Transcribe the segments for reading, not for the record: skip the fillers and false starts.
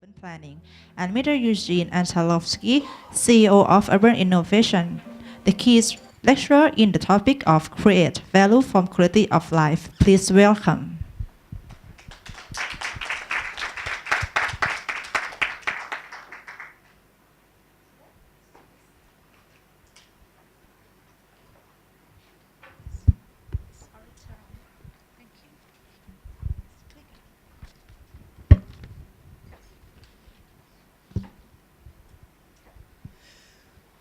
Urban Planning, and Mr. Eugene Antalovsky, CEO of Urban Innovation, the key lecturer in the topic of Create Value from Quality of Life. Please welcome.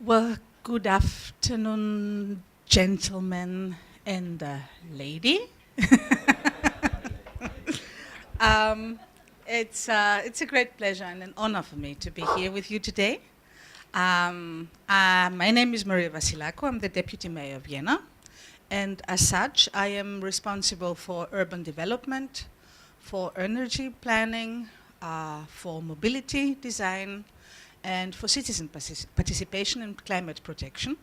Well, good afternoon, gentlemen and lady. um, it's a great pleasure and an honor for me to be here with you today. My name is Maria Vasilako. I'm the Deputy Mayor of Vienna. And as such, I am responsible for urban development, for energy planning, for mobility design, and for citizen participation in climate protection,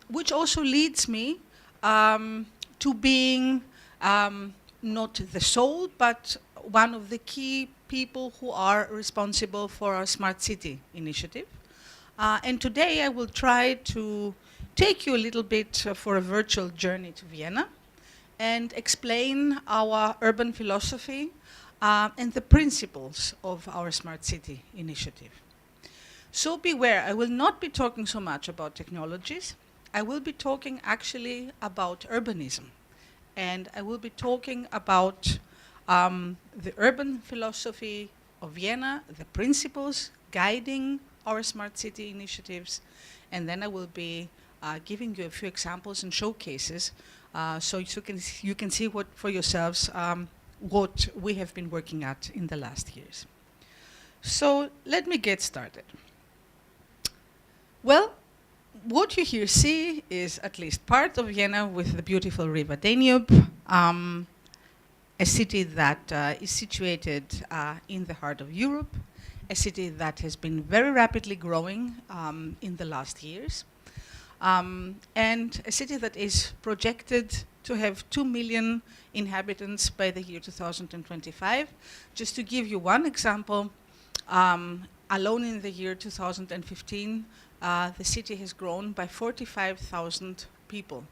which also leads me to being not the sole, but one of the key people who are responsible for our Smart City initiative. And today I will try to take you a little bit for a virtual journey to Vienna and explain our urban philosophy and the principles of our Smart City initiative. So beware, I will not be talking so much about technologies. I will be talking actually about urbanism. And I will be talking about the urban philosophy of Vienna, the principles guiding our smart city initiatives. And then I will be giving you a few examples and showcases so you can see what for yourselves what we have been working at in the last years. So let me get started. Well, what you here see is at least part of Vienna with the beautiful river Danube, a city that is situated in the heart of Europe, a city that has been very rapidly growing in the last years, and a city that is projected to have 2 million inhabitants by the year 2025. Just to give you one example, alone in the year 2015, the city has grown by 45,000 people.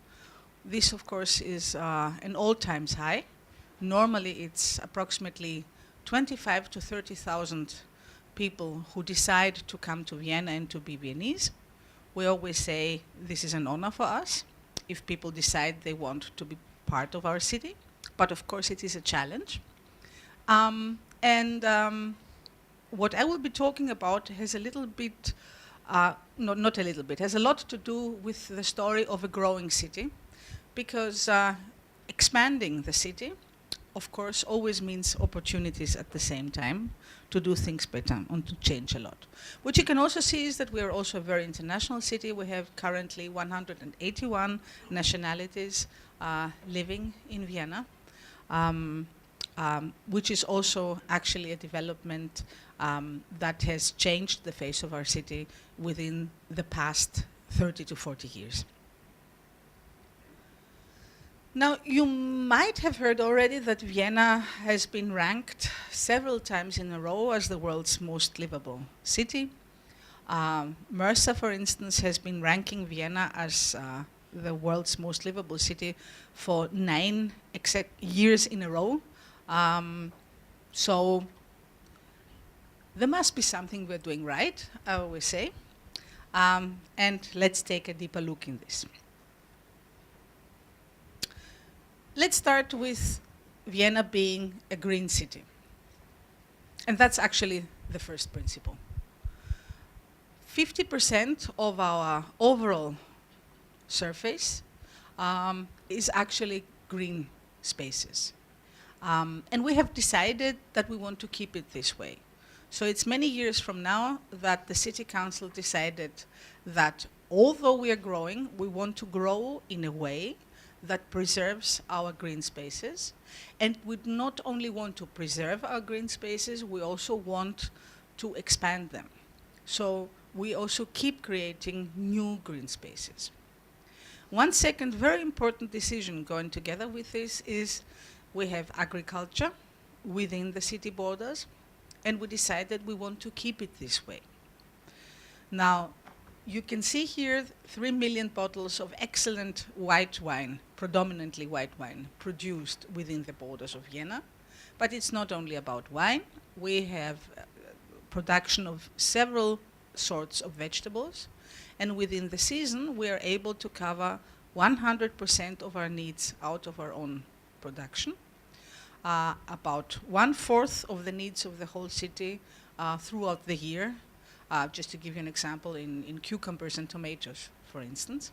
This, of course, is an all-time high. Normally, it's approximately 25 to 30,000 people who decide to come to Vienna and to be Viennese. We always say this is an honor for us if people decide they want to be part of our city. But of course, it is a challenge. What I will be talking about has a little bit not a little bit, has a lot to do with the story of a growing city, because expanding the city, of course, always means opportunities at the same time to do things better and to change a lot. What you can also see is that we are also a very international city. We have currently 181 nationalities living in Vienna, which is also actually a development that has changed the face of our city within the past 30 to 40 years. Now, you might have heard already that Vienna has been ranked several times in a row as the world's most livable city. MERSA, for instance, has been ranking Vienna as the world's most livable city for 9 years in a row. So there must be something we're doing right, I always say. And let's take a deeper look in this. Let's start with Vienna being a green city. And that's actually the first principle. 50% of our overall surface is actually green spaces. And we have decided that we want to keep it this way. So it's many years from now that the City Council decided that although we are growing, we want to grow in a way that preserves our green spaces. And we not only want to preserve our green spaces, we also want to expand them. So we also keep creating new green spaces. One second very important decision going together with this is we have agriculture within the city borders. and we decided we want to keep it this way. Now, you can see here 3 million bottles of excellent white wine, predominantly white wine, produced within the borders of Vienna. But it's not only about wine. We have production of several sorts of vegetables. And within the season, we are able to cover 100% of our needs out of our own production. About 1/4 of the needs of the whole city throughout the year. Just to give you an example, in cucumbers and tomatoes, for instance.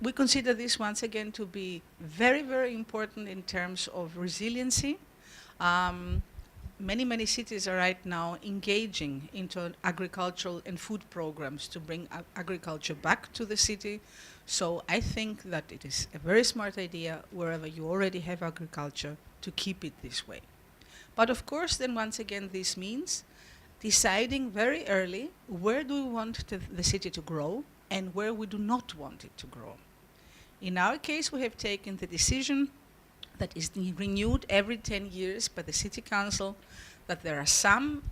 We consider this once again to be very, very important in terms of resiliency. Many cities are right now engaging into agricultural and food programs to bring agriculture back to the city. So I think that it is a very smart idea, wherever you already have agriculture, to keep it this way. But of course, then once again, this means deciding very early where do we want the city to grow and where we do not want it to grow. In our case, we have taken the decision that is renewed every 10 years by the city council, that there are some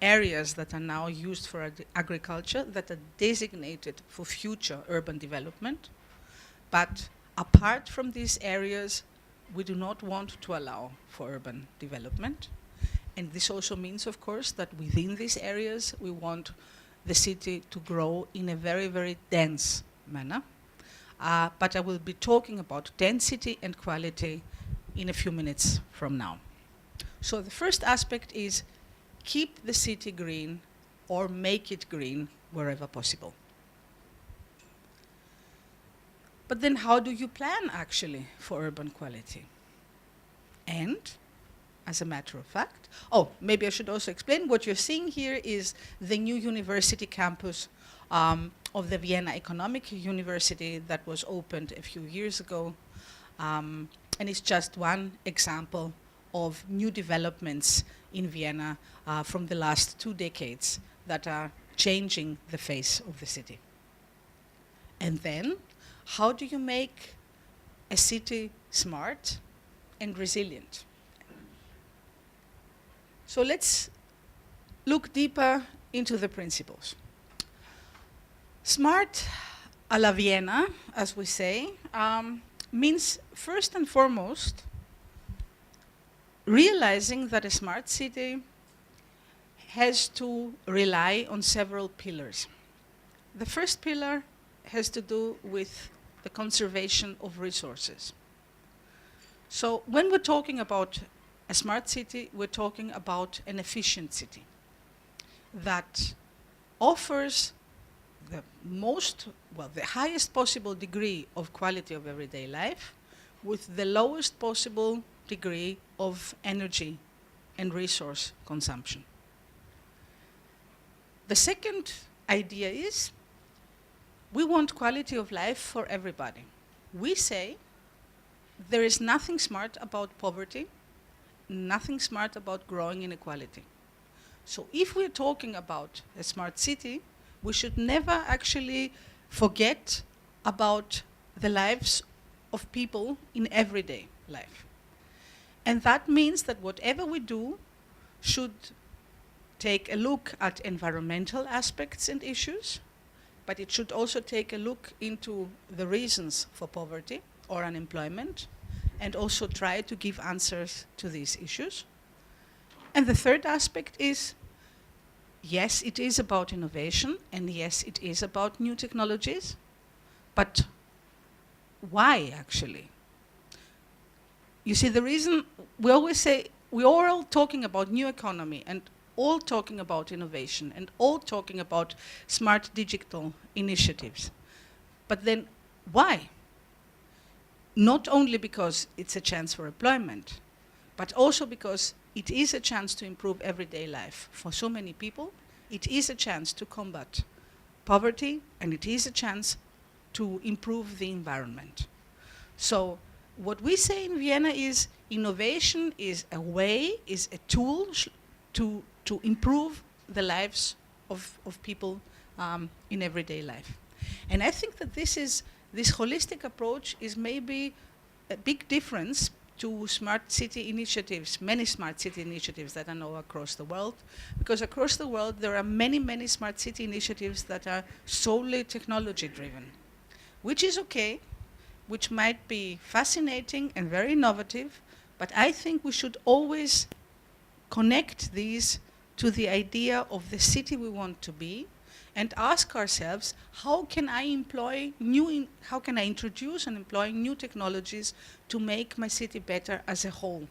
areas that are now used for agriculture that are designated for future urban development. But apart from these areas, we do not want to allow for urban development. And this also means, of course, that within these areas, we want the city to grow in a very, very dense manner. But I will be talking about density and quality in a few minutes from now. So the first aspect is keep the city green or make it green wherever possible. But then how do you plan actually for urban quality? And as a matter of fact, maybe I should also explain, what you're seeing here is the new university campus of the Vienna Economic University that was opened a few years ago. And it's just one example of new developments in Vienna from the last 2 decades that are changing the face of the city. And then, how do you make a city smart and resilient? So let's look deeper into the principles. Smart a la Vienna, as we say, means first and foremost realizing that a smart city has to rely on several pillars. The first pillar has to do with the conservation of resources. So when we're talking about a smart city, we're talking about an efficient city that offers the highest possible degree of quality of everyday life with the lowest possible degree of energy and resource consumption. The second idea is we want quality of life for everybody. We say there is nothing smart about poverty, nothing smart about growing inequality. So if we're talking about a smart city, we should never actually forget about the lives of people in everyday life. And that means that whatever we do should take a look at environmental aspects and issues, but it should also take a look into the reasons for poverty or unemployment, and also try to give answers to these issues. And the third aspect is, yes, it is about innovation, and yes, it is about new technologies, but why actually? You see, the reason we always say, we're all talking about new economy and all talking about innovation and all talking about smart digital initiatives. But then why? Not only because it's a chance for employment, but also because it is a chance to improve everyday life for so many people. It is a chance to combat poverty, and it is a chance to improve the environment. So what we say in Vienna is innovation is a way, is a tool to improve the lives of people in everyday life. And I think that this holistic approach is maybe a big difference to smart city initiatives, many smart city initiatives that I know across the world, because across the world there are many, many smart city initiatives that are solely technology driven, which is okay, which might be fascinating and very innovative, but I think we should always connect these to the idea of the city we want to be and ask ourselves, how can I introduce and employ new technologies to make my city better as a whole?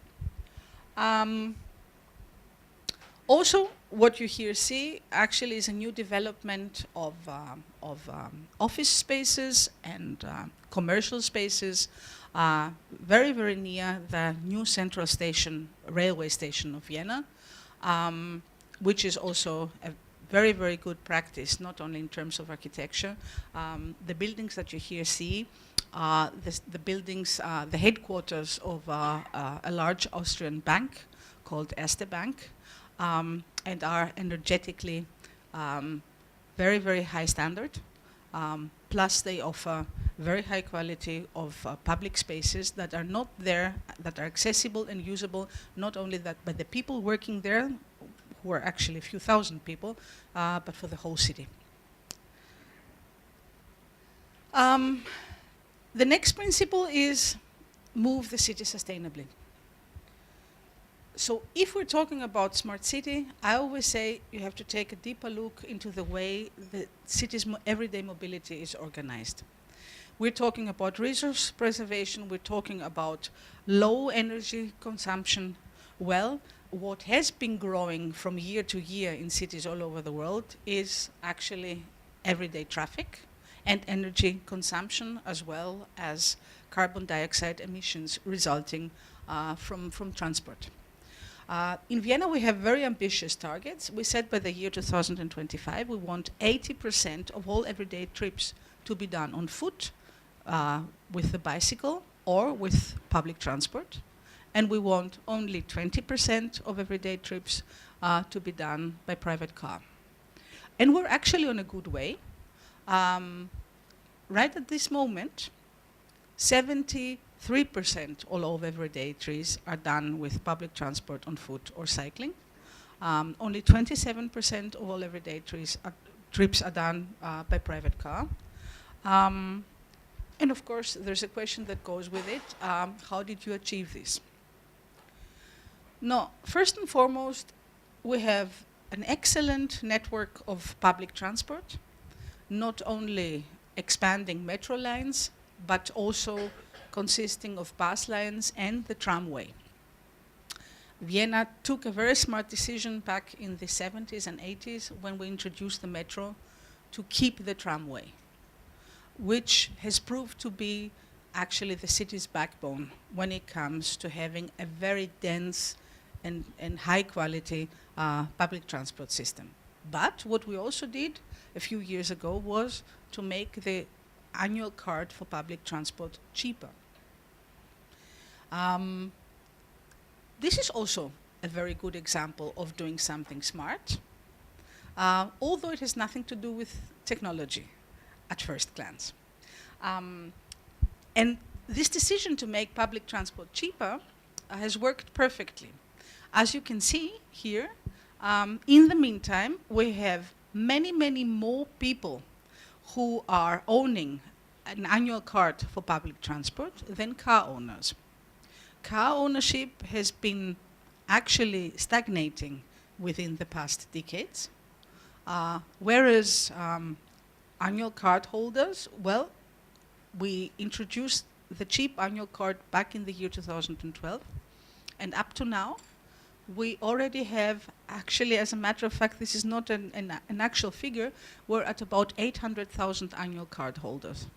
Also, what you here see actually is a new development of office spaces and commercial spaces very, very near the new central station, railway station of Vienna, which is also a very, very good practice, not only in terms of architecture. The buildings that you here see are the buildings, the headquarters of a large Austrian bank called Erste Bank, and are energetically very, very high standard. Plus they offer very high quality of public spaces that are not there, that are accessible and usable, not only that by the people working there, who are actually a few thousand people, but for the whole city. The next principle is move the city sustainably. So if we're talking about smart city, I always say you have to take a deeper look into the way the city's everyday mobility is organized. We're talking about resource preservation, we're talking about low energy consumption. Well, what has been growing from year to year in cities all over the world is actually everyday traffic and energy consumption, as well as carbon dioxide emissions resulting from transport. In Vienna, we have very ambitious targets. We said by the year 2025, we want 80% of all everyday trips to be done on foot, with the bicycle or with public transport. And we want only 20% of everyday trips to be done by private car. And we're actually on a good way. Right at this moment, 73% all of everyday trips are done with public transport on foot or cycling. Only 27% of all everyday trips are done by private car. And of course, there's a question that goes with it. How did you achieve this? No, first and foremost, we have an excellent network of public transport, not only expanding metro lines, but also consisting of bus lines and the tramway. Vienna took a very smart decision back in the 70s and 80s when we introduced the metro to keep the tramway, which has proved to be actually the city's backbone when it comes to having a very dense and high quality public transport system. But what we also did a few years ago was to make the annual card for public transport cheaper. This is also a very good example of doing something smart, although it has nothing to do with technology at first glance. And this decision to make public transport cheaper has worked perfectly. As you can see here, in the meantime, we have many, many more people who are owning an annual card for public transport than car owners. Car ownership has been actually stagnating within the past decades, whereas annual card holders, well, we introduced the cheap annual card back in the year 2012, and up to now, we already have, actually, as a matter of fact, this is not an actual figure, we're at about 800,000 annual card holders.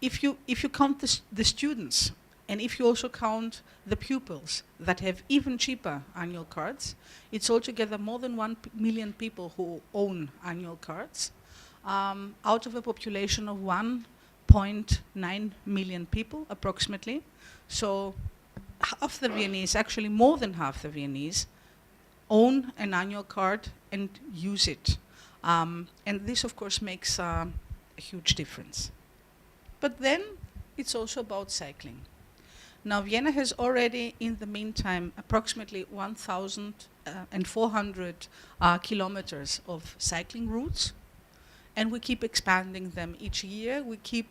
If you count the students, and if you also count the pupils that have even cheaper annual cards, it's altogether more than 1 million people who own annual cards, out of a population of 1.9 million people, approximately. So half the Viennese, actually more than half the Viennese, own an annual card and use it. And this, of course, makes a huge difference. But then it's also about cycling. Now, Vienna has already, in the meantime, approximately 1,400 kilometers of cycling routes, and we keep expanding them each year. We keep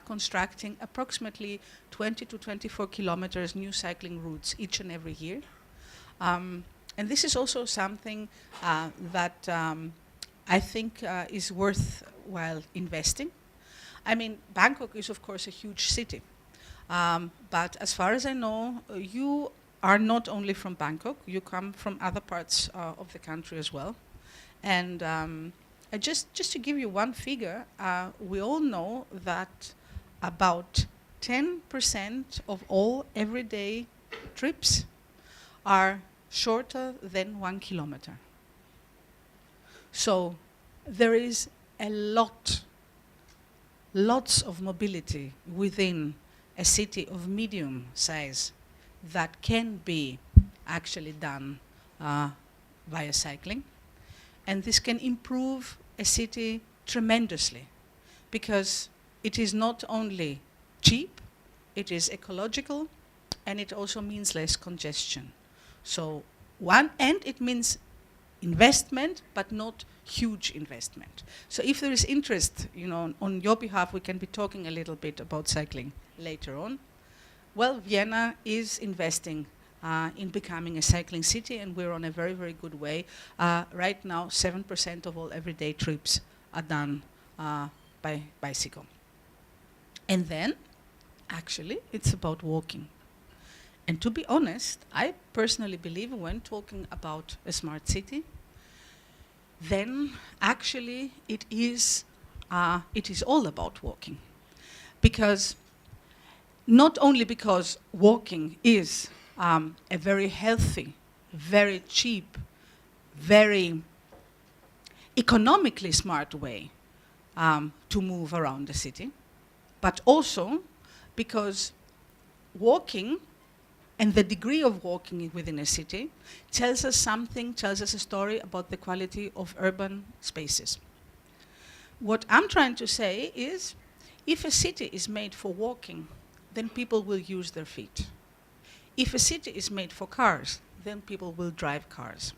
constructing approximately 20 to 24 kilometers new cycling routes each and every year. And this is also something that I think is worthwhile investing. I mean, Bangkok is, of course, a huge city. But as far as I know, you are not only from Bangkok, you come from other parts of the country as well. And just to give you one figure, we all know that about 10% of all everyday trips are shorter than 1 kilometer. So there is lots of mobility within a city of medium size that can be actually done via cycling. And this can improve a city tremendously, because it is not only cheap, it is ecological, and it also means less congestion. So and it means investment, but not huge investment. So if there is interest, on your behalf, we can be talking a little bit about cycling later on. Well, Vienna is investing in becoming a cycling city, and we're on a very, very good way. Right now, 7% of all everyday trips are done by bicycle. And then, actually, it's about walking. And to be honest, I personally believe when talking about a smart city, then actually it is all about walking. Because not only because walking is a very healthy, very cheap, very economically smart way to move around the city, but also because walking and the degree of walking within a city tells us a story about the quality of urban spaces. What I'm trying to say is, if a city is made for walking, then people will use their feet. If a city is made for cars, then people will drive cars.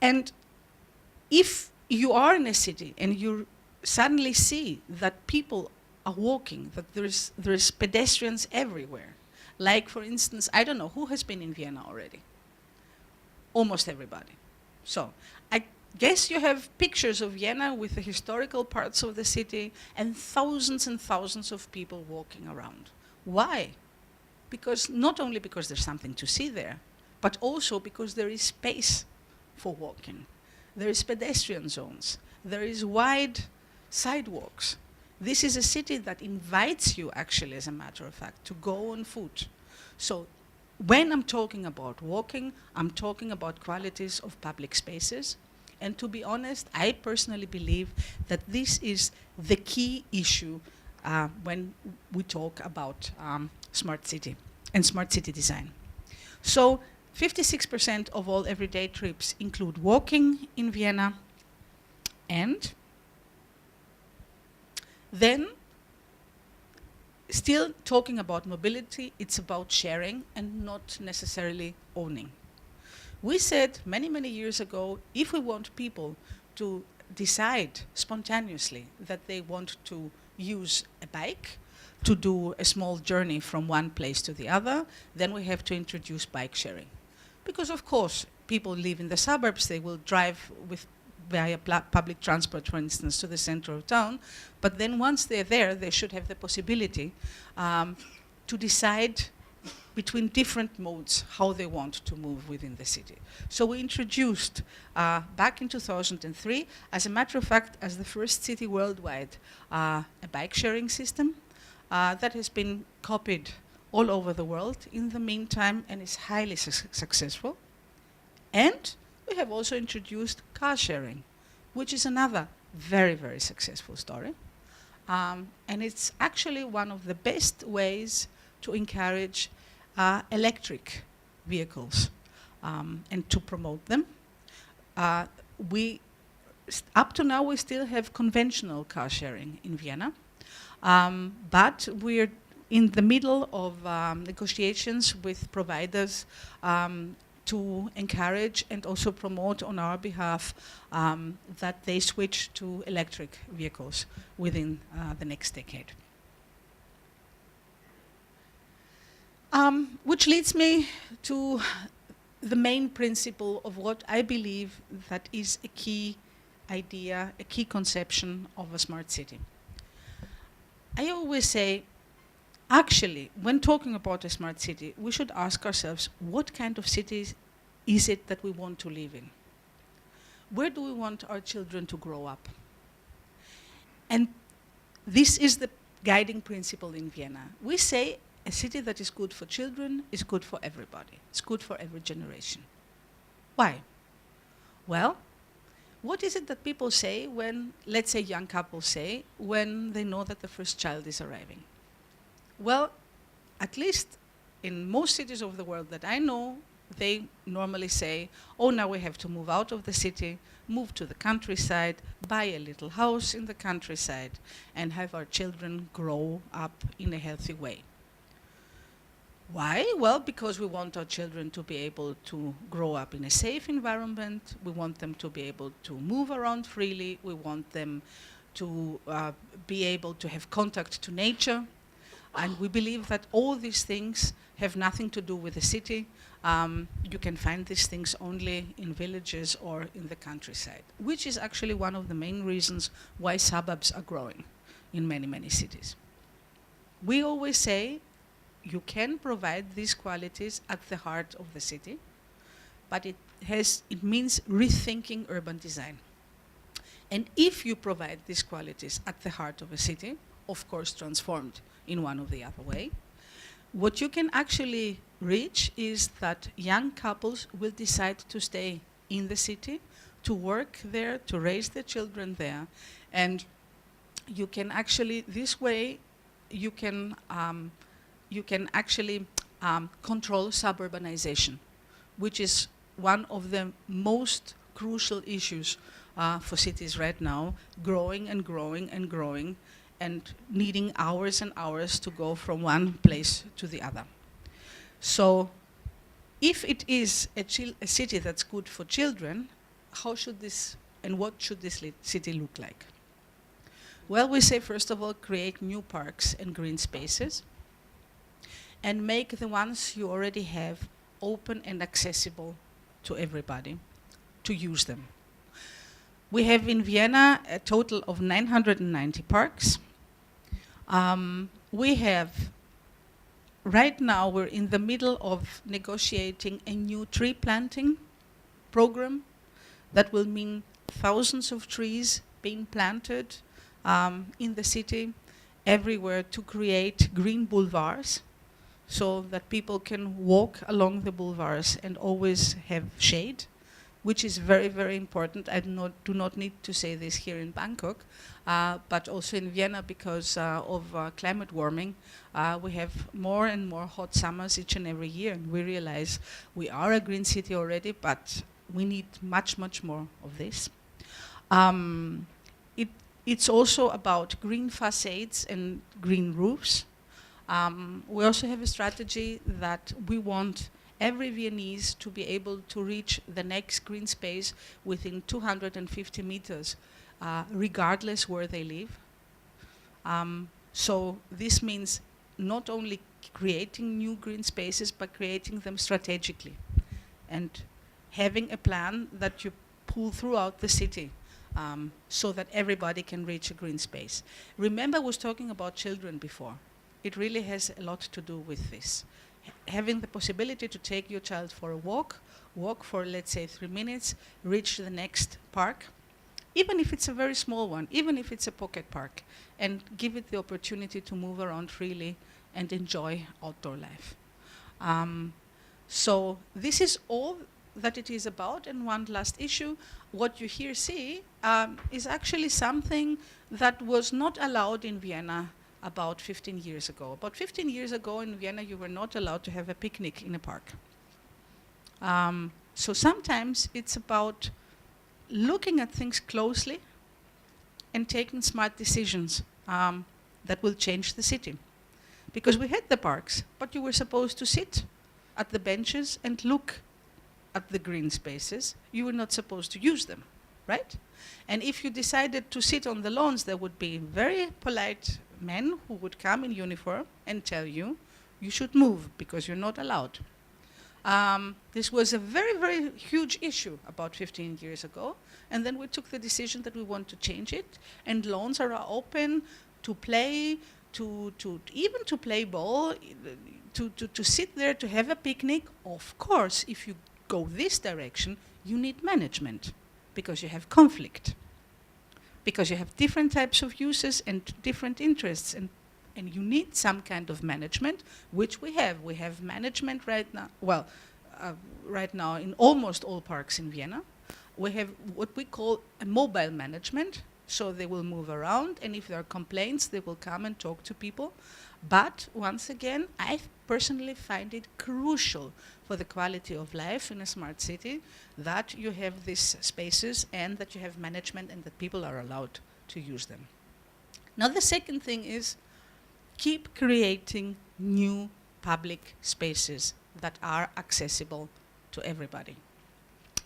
And if you are in a city and you suddenly see that people are walking, that there is pedestrians everywhere. Like, for instance, I don't know, who has been in Vienna already? Almost everybody. So I guess you have pictures of Vienna with the historical parts of the city and thousands of people walking around. Why? Because not only because there's something to see there, but also because there is space for walking. There is pedestrian zones. There is wide sidewalks. This is a city that invites you, actually, as a matter of fact, to go on foot. So when I'm talking about walking, I'm talking about qualities of public spaces. And to be honest, I personally believe that this is the key issue when we talk about smart city and smart city design. So 56% of all everyday trips include walking in Vienna, and then, still talking about mobility, it's about sharing and not necessarily owning. We said many, many years ago, if we want people to decide spontaneously that they want to use a bike to do a small journey from one place to the other, then we have to introduce bike sharing. Because, of course, people live in the suburbs, they will drive via public transport, for instance, to the center of town. But then once they're there, they should have the possibility to decide between different modes how they want to move within the city. So we introduced, back in 2003, as a matter of fact, as the first city worldwide, a bike sharing system that has been copied all over the world in the meantime and is highly successful. And we have also introduced car sharing, which is another very, very successful story. And it's actually one of the best ways to encourage electric vehicles and to promote them. Up to now, we still have conventional car sharing in Vienna, but we're in the middle of negotiations with providers to encourage and also promote on our behalf that they switch to electric vehicles within the next decade. Which leads me to the main principle of what I believe that is a key idea, a key conception of a smart city. I always say, actually, when talking about a smart city, we should ask ourselves, what kind of cities is it that we want to live in? Where do we want our children to grow up? And this is the guiding principle in Vienna. We say a city that is good for children is good for everybody. It's good for every generation. Why? Well, what is it that people say when, let's say young couples say, when they know that the first child is arriving? Well, at least in most cities of the world that I know, they normally say, oh, now we have to move out of the city, move to the countryside, buy a little house in the countryside, and have our children grow up in a healthy way. Why? Well, because we want our children to be able to grow up in a safe environment. We want them to be able to move around freely. We want them to be able to have contact to nature. And we believe that all these things have nothing to do with the city. You can find these things only in villages or in the countryside, which is actually one of the main reasons why suburbs are growing in many, many cities. We always say, you can provide these qualities at the heart of the city, but it means rethinking urban design. And if you provide these qualities at the heart of a city, of course transformed in one or the other way, what you can actually reach is that young couples will decide to stay in the city, to work there, to raise their children there. And you can actually, this way, you can actually control suburbanization, which is one of the most crucial issues for cities right now, growing and growing and growing, and needing hours and hours to go from one place to the other. So if it is a city that's good for children, how should this and what should this city look like? Well, we say, first of all, create new parks and green spaces, and make the ones you already have open and accessible to everybody to use them. We have in Vienna a total of 990 parks. We have, right now we're in the middle of negotiating a new tree planting program that will mean thousands of trees being planted in the city everywhere to create green boulevards, so that people can walk along the boulevards and always have shade, which is very, very important. I do not need to say this here in Bangkok, but also in Vienna, because of climate warming, we have more and more hot summers each and every year, and we realize we are a green city already, but we need much, much more of this. It's also about green facades and green roofs. We also have a strategy that we want every Viennese to be able to reach the next green space within 250 meters, regardless where they live. So this means not only creating new green spaces, but creating them strategically and having a plan that you pull throughout the city, so that everybody can reach a green space. Remember, I was talking about children before. It really has a lot to do with this. Having the possibility to take your child for a walk for, let's say, 3 minutes, reach the next park, even if it's a very small one, even if it's a pocket park, and give it the opportunity to move around freely and enjoy outdoor life. So this is all that it is about. And one last issue, what you here see is actually something that was not allowed in Vienna about 15 years ago. About 15 years ago in Vienna, you were not allowed to have a picnic in a park. So sometimes it's about looking at things closely and taking smart decisions that will change the city. Because we had the parks, but you were supposed to sit at the benches and look at the green spaces. You were not supposed to use them, right? And if you decided to sit on the lawns, there would be very polite men who would come in uniform and tell you, you should move because you're not allowed. This was a very, very huge issue about 15 years ago. And then we took the decision that we want to change it. And lawns are open to play, even to play ball, to sit there, to have a picnic. Of course, if you go this direction, you need management because you have conflict, because you have different types of uses and different interests, and you need some kind of management, which we have. We have management right now, right now in almost all parks in Vienna. We have what we call a mobile management, so they will move around, and if there are complaints, they will come and talk to people. But once again, I personally find it crucial for the quality of life in a smart city that you have these spaces and that you have management and that people are allowed to use them. Now the second thing is keep creating new public spaces that are accessible to everybody,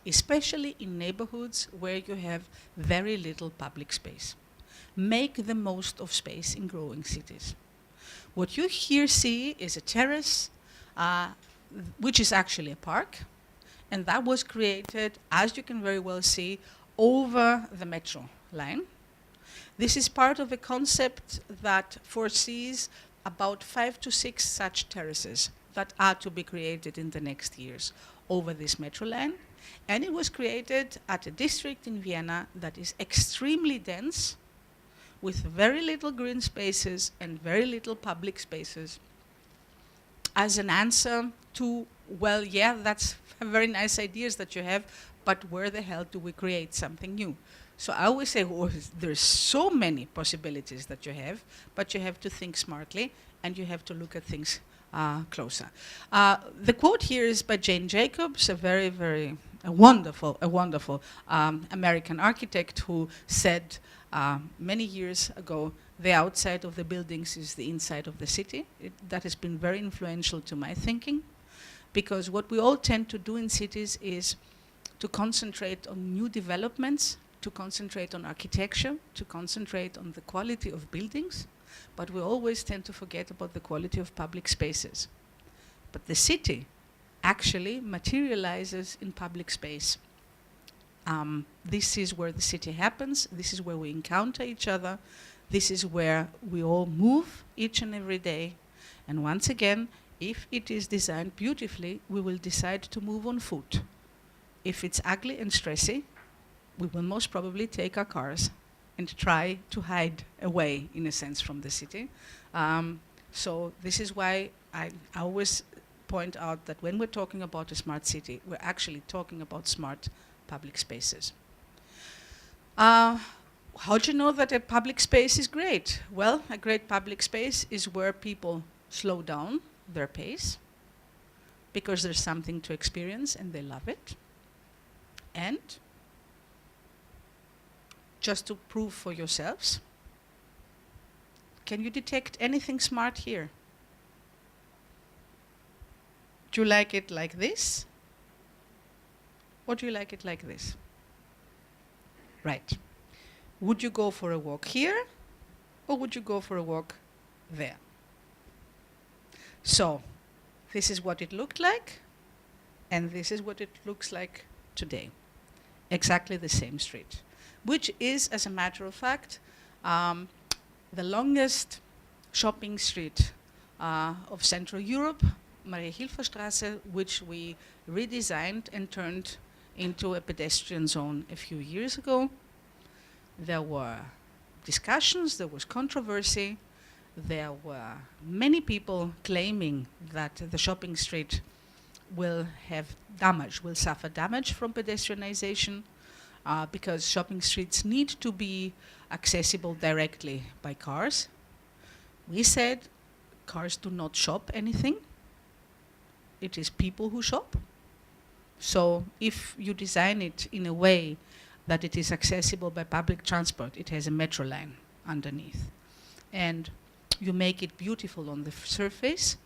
especially in neighborhoods where you have very little public space. Make the most of space in growing cities. What you here see is a terrace, which is actually a park, and that was created, as you can very well see, over the metro line. This is part of a concept that foresees about 5 to 6 such terraces that are to be created in the next years over this metro line. And it was created at a district in Vienna that is extremely dense, with very little green spaces and very little public spaces, as an answer to, well, yeah, that's very nice ideas that you have, but where the hell do we create something new? So I always say, oh, there's so many possibilities that you have, but you have to think smartly and you have to look at things closer. The quote here is by Jane Jacobs, a wonderful American architect who said many years ago, the outside of the buildings is the inside of the city. That has been very influential to my thinking, because what we all tend to do in cities is to concentrate on new developments, to concentrate on architecture, to concentrate on the quality of buildings, but we always tend to forget about the quality of public spaces. But the city actually materializes in public space. This is where the city happens. This is where we encounter each other. This is where we all move each and every day. And once again, if it is designed beautifully, we will decide to move on foot. If it's ugly and stressy, we will most probably take our cars and try to hide away, in a sense, from the city. So this is why I always point out that when we're talking about a smart city, we're actually talking about smart public spaces. How do you know that a public space is great? Well, a great public space is where people slow down their pace because there's something to experience and they love it. And just to prove for yourselves, can you detect anything smart here? Do you like it like this? Or do you like it like this? Right. Would you go for a walk here? Or would you go for a walk there? So, this is what it looked like. And this is what it looks like today. Exactly the same street. Which is, as a matter of fact, the longest shopping street of Central Europe, Maria-Hilfer-Straße, which we redesigned and turned into a pedestrian zone a few years ago. There were discussions, there was controversy, there were many people claiming that the shopping street will suffer damage from pedestrianization, because shopping streets need to be accessible directly by cars. We said cars do not shop anything. It is people who shop. So if you design it in a way that it is accessible by public transport, it has a metro line underneath. And You make it beautiful on the surface.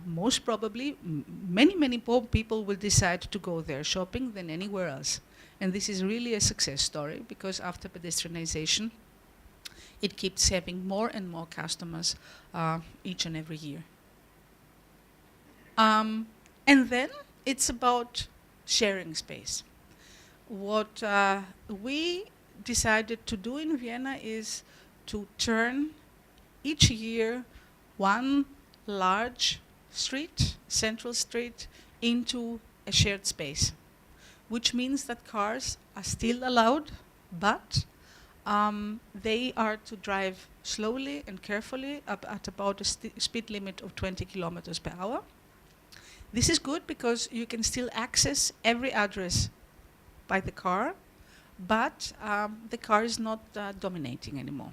Most probably, many people will decide to go there shopping than anywhere else. And this is really a success story, because after pedestrianization, it keeps having more and more customers each and every year. And then it's about sharing space. What we decided to do in Vienna is to turn each year one large street, central street, into a shared space, which means that cars are still allowed, but they are to drive slowly and carefully at about a speed limit of 20 kilometers per hour. This is good because you can still access every address by the car, but the car is not dominating anymore.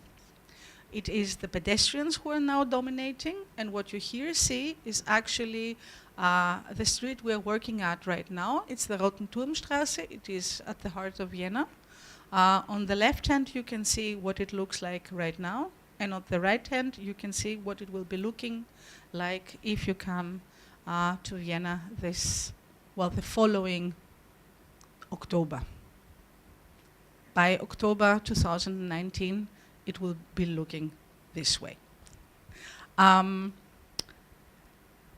It is the pedestrians who are now dominating, and what you here see is actually the street we're working at right now. It's the Rotenturmstraße. It is at the heart of Vienna. On the left hand, you can see what it looks like right now, and on the right hand, you can see what it will be looking like if you come to Vienna the following October. By October 2019, it will be looking this way.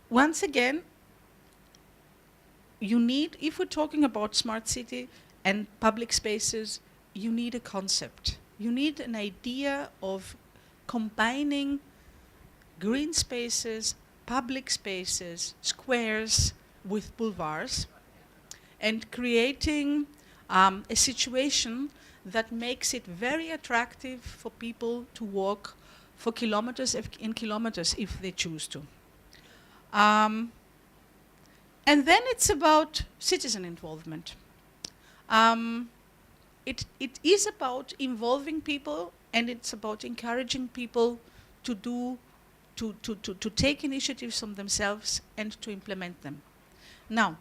Once again, you need, if we're talking about smart city and public spaces, you need a concept. You need an idea of combining green spaces, public spaces, squares with boulevards, and creating a situation that makes it very attractive for people to walk for kilometers in kilometers if they choose to. And then it's about citizen involvement. It is about involving people, and it's about encouraging people to take initiatives on themselves and to implement them. Now,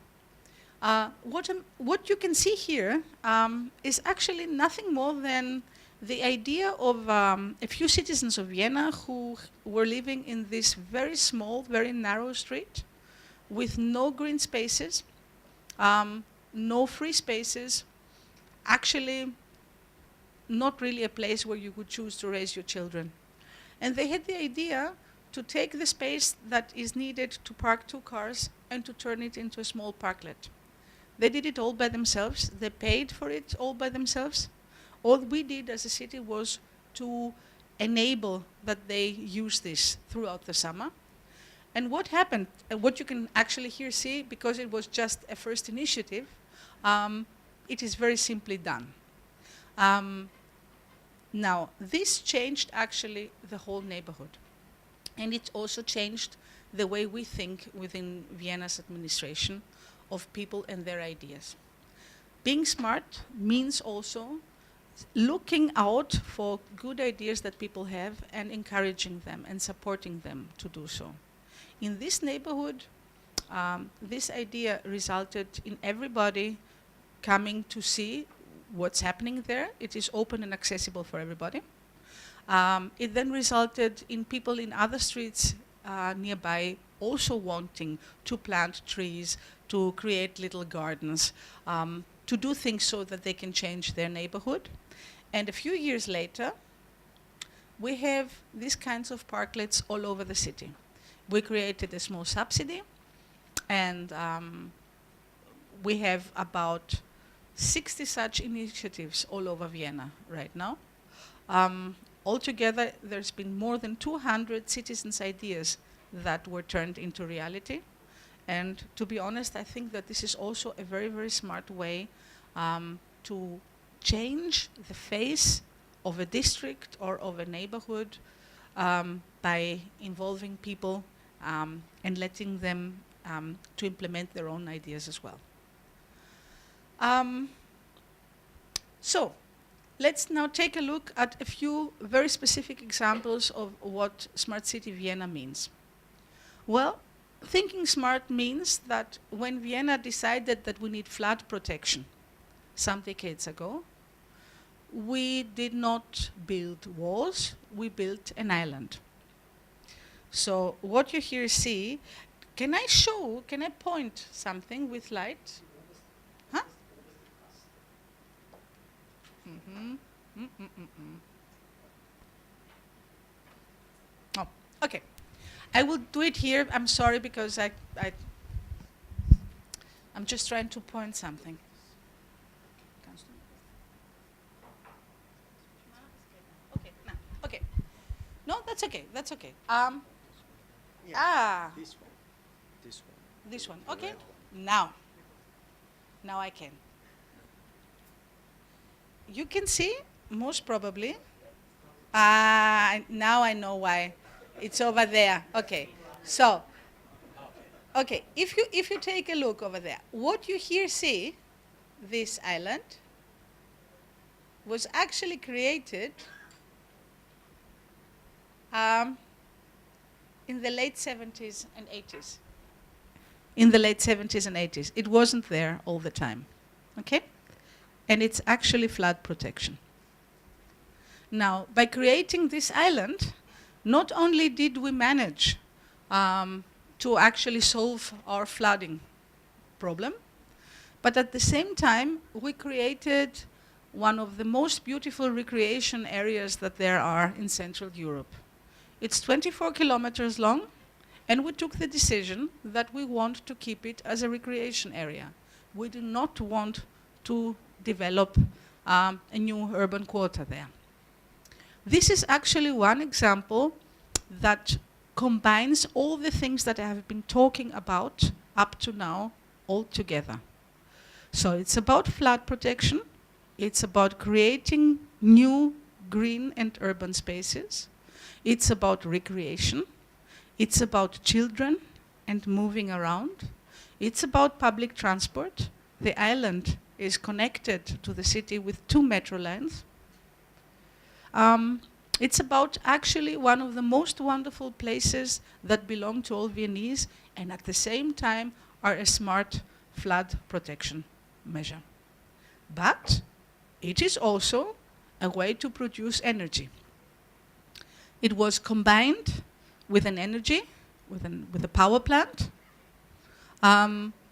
what you can see here is actually nothing more than the idea of a few citizens of Vienna who were living in this very small, very narrow street with no green spaces, no free spaces, actually not really a place where you would choose to raise your children. And they had the idea to take the space that is needed to park 2 cars and to turn it into a small parklet. They did it all by themselves. They paid for it all by themselves. All we did as a city was to enable that they use this throughout the summer. And what happened, what you can actually here see, because it was just a first initiative, it is very simply done. Now, this changed actually the whole neighborhood. And it also changed the way we think within Vienna's administration of people and their ideas. Being smart means also looking out for good ideas that people have and encouraging them and supporting them to do so. In this neighborhood, this idea resulted in everybody coming to see what's happening there. It is open and accessible for everybody. It then resulted in people in other streets nearby also wanting to plant trees, to create little gardens, to do things so that they can change their neighborhood. And a few years later, we have these kinds of parklets all over the city. We created a small subsidy, and we have about 60 such initiatives all over Vienna right now. Altogether, there's been more than 200 citizens' ideas that were turned into reality. And to be honest, I think that this is also a very, very smart way to change the face of a district or of a neighborhood by involving people and letting them to implement their own ideas as well. So let's now take a look at a few very specific examples of what Smart City Vienna means. Well, thinking smart means that when Vienna decided that we need flood protection some decades ago, we did not build walls, we built an island. So what you here see, can I point something with light? Huh? Mm-hmm. Mm-mm-mm-mm. Oh, okay. I will do it here. I'm sorry because I'm just trying to point something. Okay, no, okay. No, that's okay. That's okay. This one. This one. This one. The Okay. red one. Now I can. You can see, most probably. Now I know why. It's over there. Okay. So, okay, if you take a look over there, what you here see, this island, was actually created in the late 70s and 80s. In the late 70s and 80s. It wasn't there all the time. Okay? And it's actually flood protection. Now, by creating this island, not only did we manage to actually solve our flooding problem, but at the same time, we created one of the most beautiful recreation areas that there are in Central Europe. It's 24 kilometers long, and we took the decision that we want to keep it as a recreation area. We do not want to develop a new urban quarter there. This is actually one example that combines all the things that I have been talking about up to now all together. So it's about flood protection, it's about creating new green and urban spaces, it's about recreation, it's about children and moving around, it's about public transport. The island is connected to the city with 2 metro lines. It's about actually one of the most wonderful places that belong to all Viennese and at the same time are a smart flood protection measure. But it is also a way to produce energy. It was combined with an energy, with a power plant.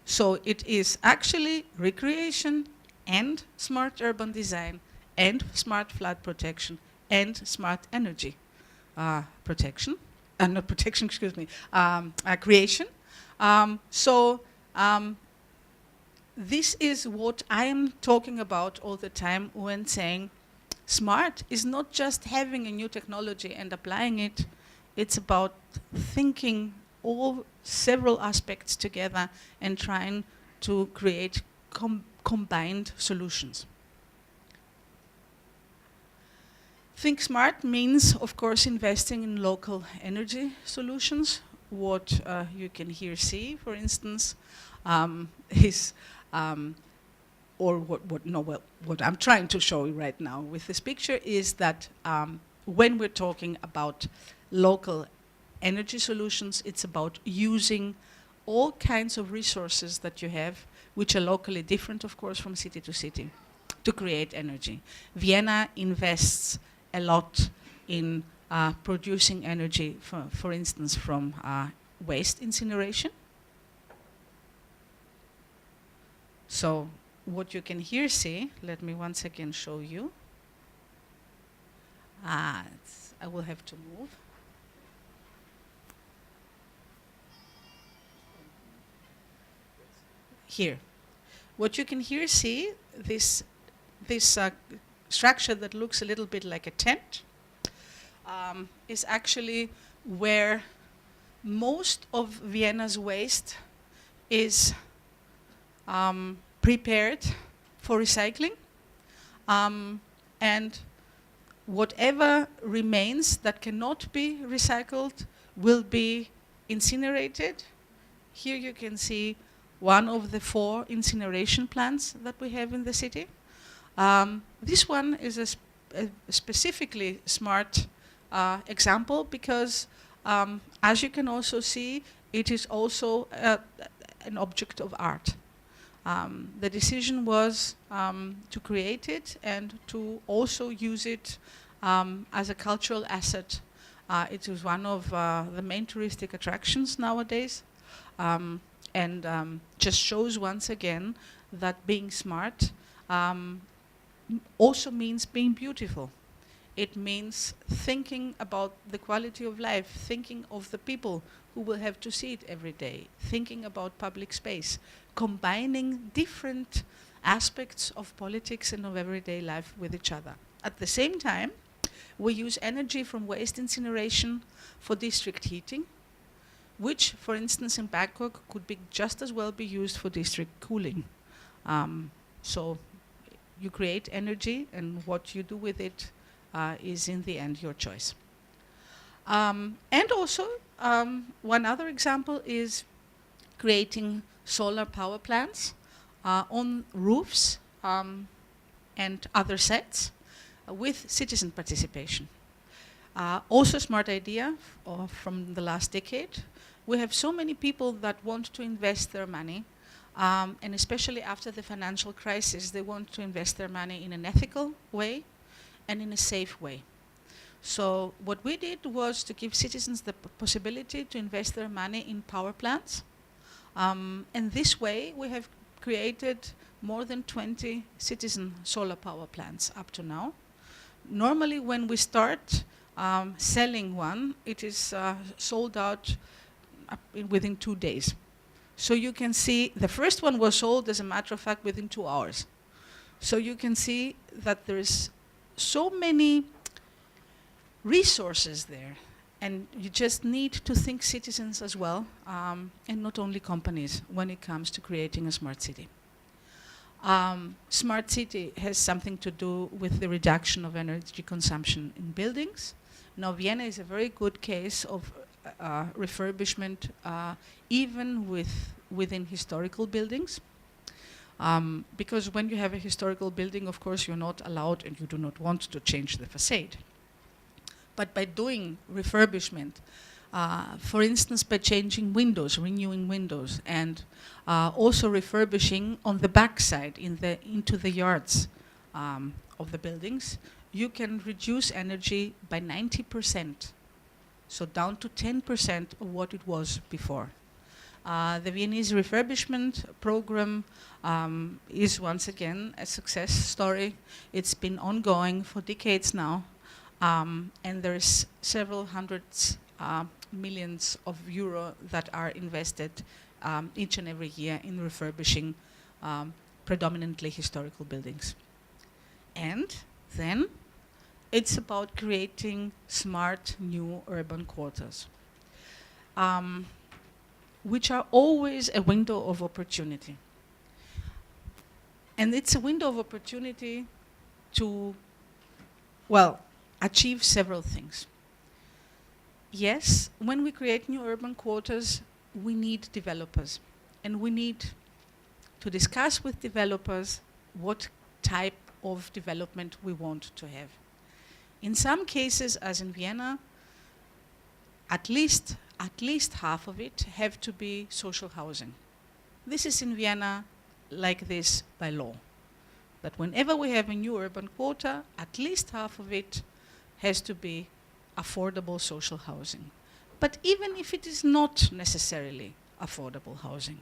So it is actually recreation and smart urban design and smart flood protection and smart energy protection, not protection, excuse me, creation. This is what I am talking about all the time when saying smart is not just having a new technology and applying it, it's about thinking all several aspects together and trying to create combined solutions. Think smart means, of course, investing in local energy solutions. What you can here see, for instance, is, what I'm trying to show you right now with this picture is that when we're talking about local energy solutions, it's about using all kinds of resources that you have, which are locally different, of course, from city to city, to create energy. Vienna invests a lot in producing energy, for instance, from waste incineration. So what you can here see, let me once again show you. I will have to move. Here. What you can here see, this structure that looks a little bit like a tent, is actually where most of Vienna's waste is prepared for recycling. And whatever remains that cannot be recycled will be incinerated. Here you can see one of the 4 incineration plants that we have in the city. This one is a specifically smart example because, as you can also see, it is also an object of art. The decision was to create it and to also use it as a cultural asset It is one of the main touristic attractions nowadays, and just shows once again that being smart also means being beautiful. It means thinking about the quality of life, thinking of the people who will have to see it every day, thinking about public space, combining different aspects of politics and of everyday life with each other. At the same time, we use energy from waste incineration for district heating, which, for instance, in Bangkok could be just as well be used for district cooling. So you create energy, and what you do with it is in the end your choice. And also, one other example is creating solar power plants on roofs and other sites with citizen participation. Also a smart idea from the last decade. We have so many people that want to invest their money, and especially after the financial crisis, they want to invest their money in an ethical way and in a safe way. So what we did was to give citizens the possibility to invest their money in power plants. And this way we have created more than 20 citizen solar power plants up to now. Normally when we start selling one, it is sold out within 2 days. So you can see the first one was sold, as a matter of fact, within 2 hours. So you can see that there is so many resources there, and you just need to think citizens as well, and not only companies, when it comes to creating a smart city. Smart city has something to do with the reduction of energy consumption in buildings. Now Vienna is a very good case of refurbishment, even within historical buildings. Because when you have a historical building, of course, you're not allowed and you do not want to change the facade. But by doing refurbishment, for instance, by changing windows, renewing windows, and also refurbishing on the backside into the yards of the buildings, you can reduce energy by 90%, so down to 10% of what it was before. The Viennese refurbishment program is once again a success story. It's been ongoing for decades now, and there's several hundreds millions of euro that are invested each and every year in refurbishing predominantly historical buildings. And then it's about creating smart new urban quarters, which are always a window of opportunity. And it's a window of opportunity to, well, achieve several things. Yes, when we create new urban quarters, we need developers. And we need to discuss with developers what type of development we want to have. In some cases, as in Vienna, at least half of it have to be social housing. This is in Vienna like this by law, that whenever we have a new urban quarter, at least half of it has to be affordable social housing. But even if it is not necessarily affordable housing,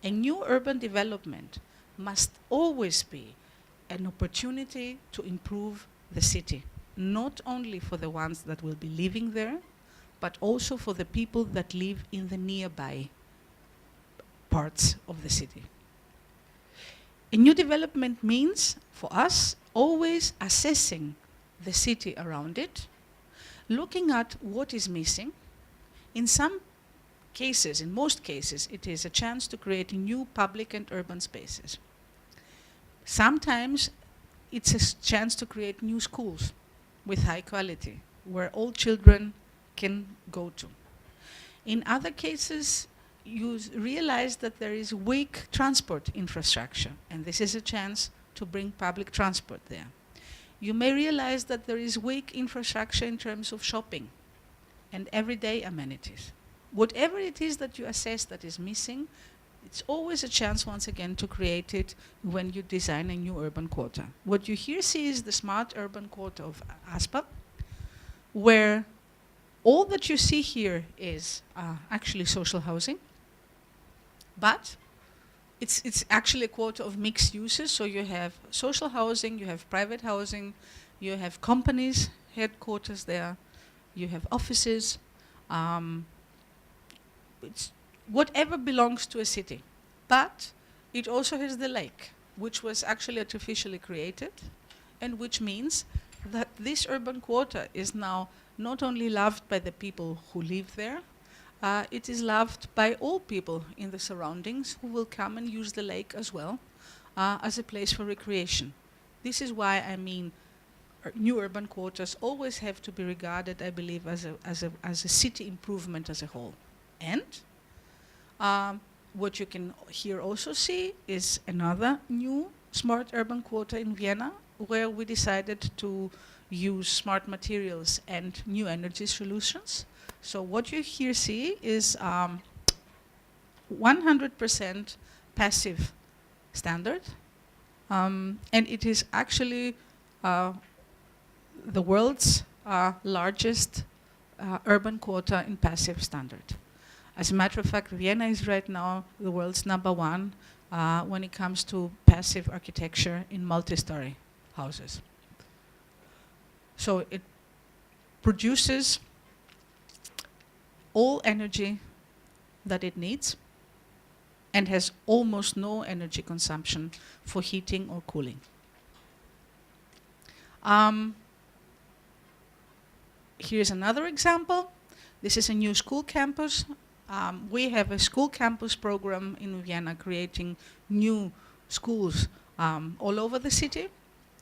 a new urban development must always be an opportunity to improve the city, not only for the ones that will be living there, but also for the people that live in the nearby parts of the city. A new development means, for us, always assessing the city around it, looking at what is missing. In some cases, in most cases, it is a chance to create new public and urban spaces. Sometimes it's a chance to create new schools with high quality, where all children can go to. In other cases, you realize that there is weak transport infrastructure, and this is a chance to bring public transport there. You may realize that there is weak infrastructure in terms of shopping and everyday amenities. Whatever it is that you assess that is missing, it's always a chance once again to create it when you design a new urban quarter. What you here see is the smart urban quarter of Aspa, where all that you see here is actually social housing, but it's actually a quarter of mixed uses. So you have social housing, you have private housing, you have companies, headquarters there, you have offices, it's whatever belongs to a city. But it also has the lake, which was actually artificially created, and which means that this urban quarter is now not only loved by the people who live there, it is loved by all people in the surroundings who will come and use the lake as well as a place for recreation. This is why I mean new urban quarters always have to be regarded, I believe, as a city improvement as a whole. And what you can here also see is another new smart urban quarter in Vienna, where we decided to use smart materials and new energy solutions. So what you here see is 100% passive standard, and it is actually the world's largest urban quarter in passive standard. As a matter of fact, Vienna is right now the world's #1 when it comes to passive architecture in multi-story houses. So it produces all energy that it needs and has almost no energy consumption for heating or cooling. Here's another example. This is a new school campus. We have a school campus program in Vienna creating new schools all over the city.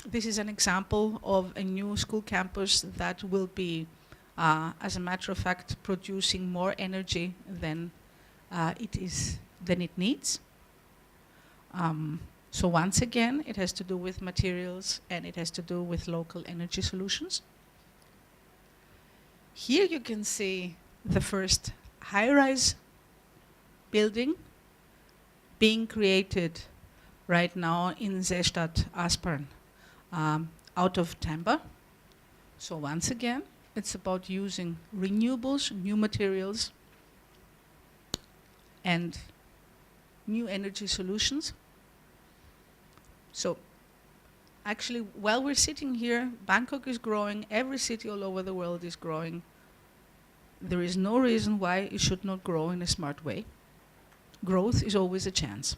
This is an example of a new school campus that will be, as a matter of fact, producing more energy than it needs. So once again, it has to do with materials and it has to do with local energy solutions. Here you can see the first high-rise building being created right now in Seestadt Aspern out of timber. So once again, it's about using renewables, new materials, and new energy solutions. So actually, while we're sitting here, Bangkok is growing, every city all over the world is growing. There is no reason why it should not grow in a smart way. Growth is always a chance.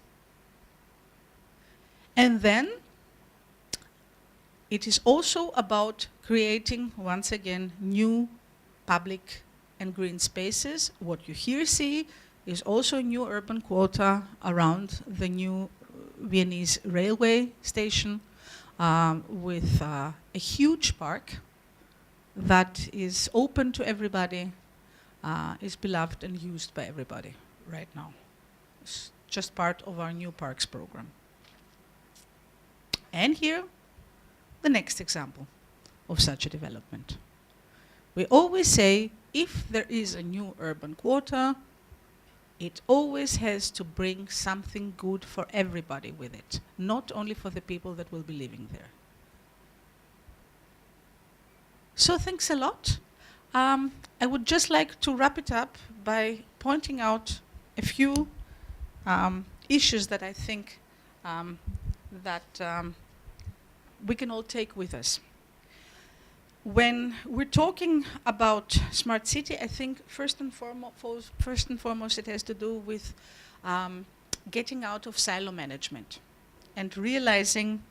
And then it is also about creating, once again, new public and green spaces. What you here see is also a new urban quarter around the new Viennese railway station with a huge park that is open to everybody, is beloved and used by everybody right now. It's just part of our new parks program. And here, the next example of such a development. We always say, if there is a new urban quarter, it always has to bring something good for everybody with it, not only for the people that will be living there. So thanks a lot. I would just like to wrap it up by pointing out a few issues that I think we can all take with us. When we're talking about smart city, I think first and foremost it has to do with getting out of silo management and realizing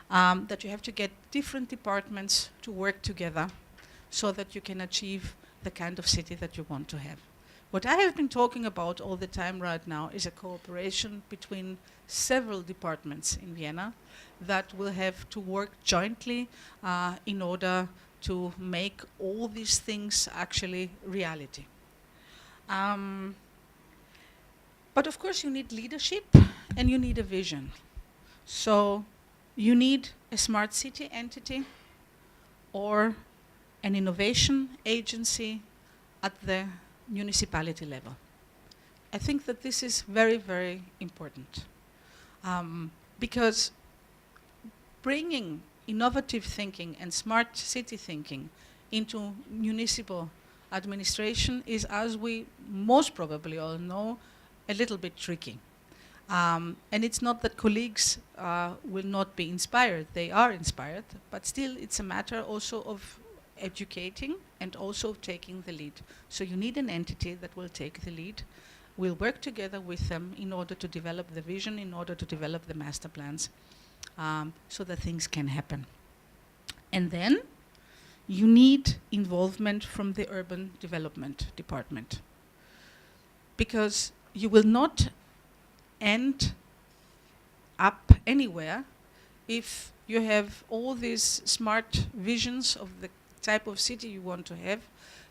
that you have to get different departments to work together so that you can achieve the kind of city that you want to have. What I have been talking about all the time right now is a cooperation between several departments in Vienna that will have to work jointly in order to make all these things actually reality. But of course you need leadership and you need a vision. So you need a smart city entity or an innovation agency at the municipality level. I think that this is very, very important because bringing innovative thinking and smart city thinking into municipal administration is, as we most probably all know, a little bit tricky. And it's not that colleagues will not be inspired. They are inspired, but still it's a matter also of educating and also of taking the lead. So you need an entity that will take the lead. We'll work together with them in order to develop the vision, in order to develop the master plans, so that things can happen. And then you need involvement from the urban development department, because you will not end up anywhere if you have all these smart visions of the type of city you want to have,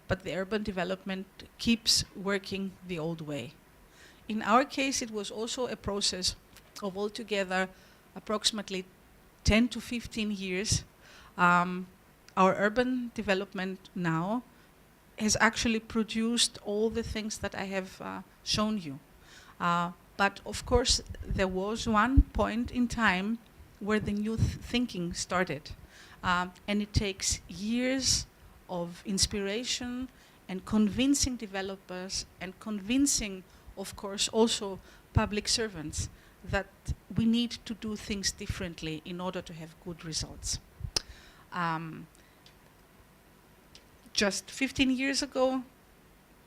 but the urban development keeps working the old way. In our case, it was also a process of altogether approximately 10 to 15 years. Our urban development now has actually produced all the things that I have shown you. But of course, there was one point in time where the new thinking started. And it takes years of inspiration and convincing developers and convincing, of course, also public servants that we need to do things differently in order to have good results. Just 15 years ago,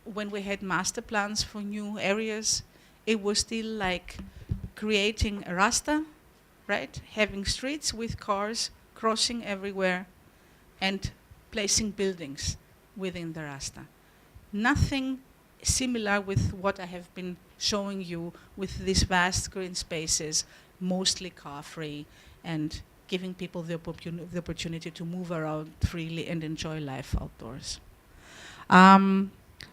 when we had master plans for new areas, it was still like creating a rasta, right? Having streets with cars crossing everywhere and placing buildings within the rasta. Nothing similar with what I have been showing you with these vast green spaces, mostly car-free, and giving people the opportunity to move around freely and enjoy life outdoors.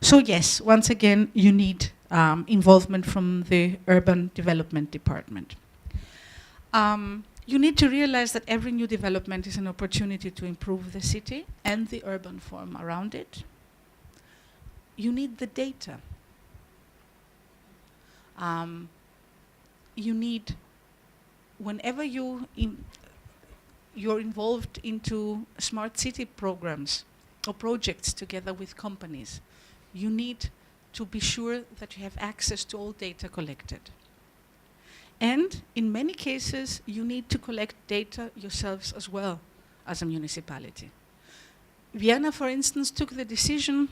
So yes, once again, you need involvement from the urban development department. You need to realize that every new development is an opportunity to improve the city and the urban form around it. You need the data. You need, whenever you're involved into smart city programs or projects together with companies, you need to be sure that you have access to all data collected. And in many cases, you need to collect data yourselves as well as a municipality. Vienna, for instance, took the decision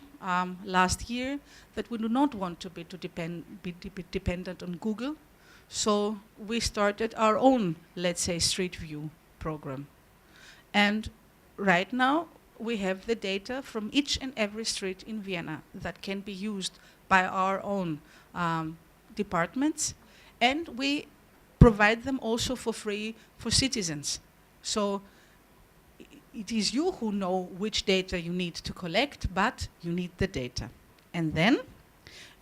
last year that we do not want to be dependent on Google. So we started our own, let's say, Street View program. And right now, we have the data from each and every street in Vienna that can be used by our own departments. And we provide them also for free for citizens. So it is you who know which data you need to collect, but you need the data. And then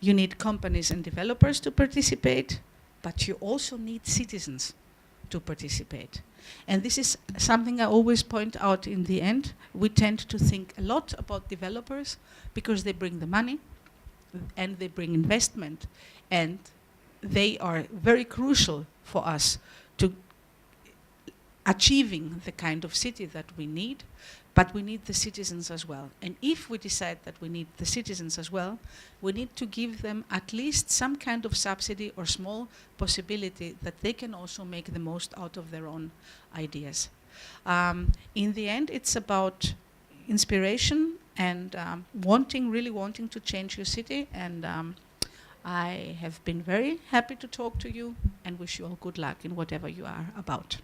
you need companies and developers to participate, but you also need citizens to participate. And this is something I always point out in the end. We tend to think a lot about developers because they bring the money and they bring investment, and they are very crucial for us to achieving the kind of city that we need, but we need the citizens as well. And if we decide that we need the citizens as well, we need to give them at least some kind of subsidy or small possibility that they can also make the most out of their own ideas. In the end, it's about inspiration and really wanting to change your city, and I have been very happy to talk to you and wish you all good luck in whatever you are about.